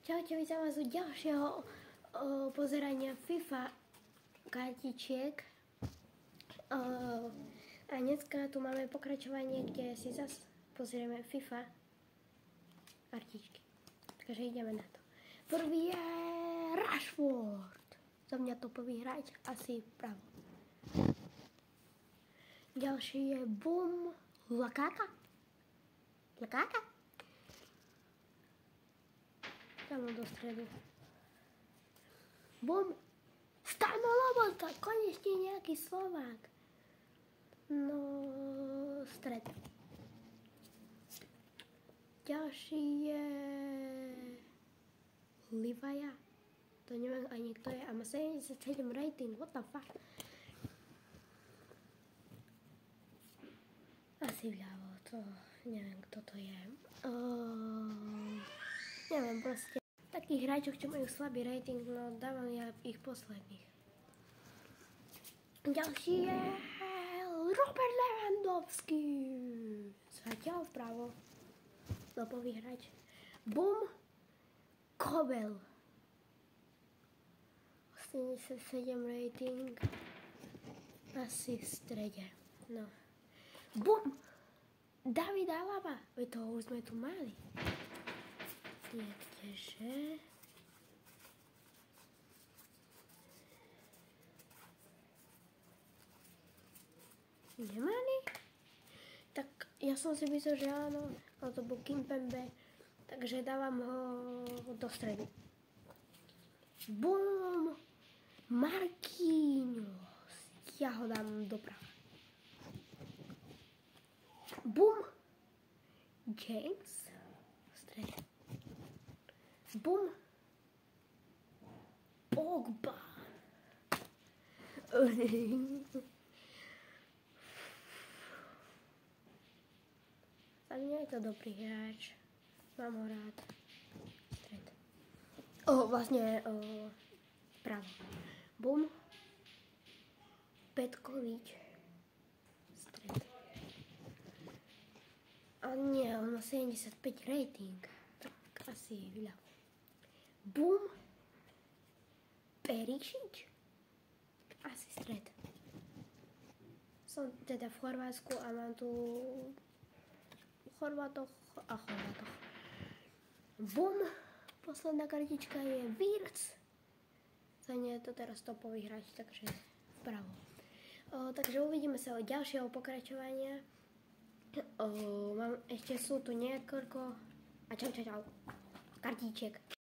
Čaute, vítam vás u ďalšieho pozerania FIFA kartičiek. A dneska tu máme pokračovanie, kde si zase pozrieme FIFA kartičky. Takže ideme na to. Prvý je Rashford. Za mňa to povyhrať asi pravo. Ďalší je Boom Lakaka. Tam do stredu. Bum! Stano Lobotka! Konečne nejaký Slovák. No, stred. Ďalší je Livaja. To neviem ani kto je. A má 77 rating. What the fuck? Asi vľavo. To neviem kto to je. Neviem, proste takých hráčov, čo majú slabý rating, no dávam ja ich posledných. Ďalší je Robert Lewandowski. Zatiaľ vpravo. Topový hráč. Boom Kobel. 87 rating. Asi v strede. No. Boom David Alaba. Veď toho už sme tu mali. Kdeže? Nemali? Tak ja som si myslel, že áno, ale to bol Kimpembe, takže dávam ho do stredu. Boom! Marquinhos. Ja ho dám doprava. Boom! James. V strede. Boom! Pogba! Za mňa je to dobrý hráč. Mám ho rád. Stred. Vlastne pravo. Boom! Petkovič. Stred. A nie, on má 75 rating. Tak asi vyľavo. Boom! Perišič? Asi stred. Som teda v Chorvátsku a mám tu Chorvátoch. Boom! Posledná kartička je Wirtz. Za nie je to teraz topový hráč, takže vpravo. Takže uvidíme sa od ďalšieho pokračovania. Ešte sú tu niekoľko. A čau. Kartíček.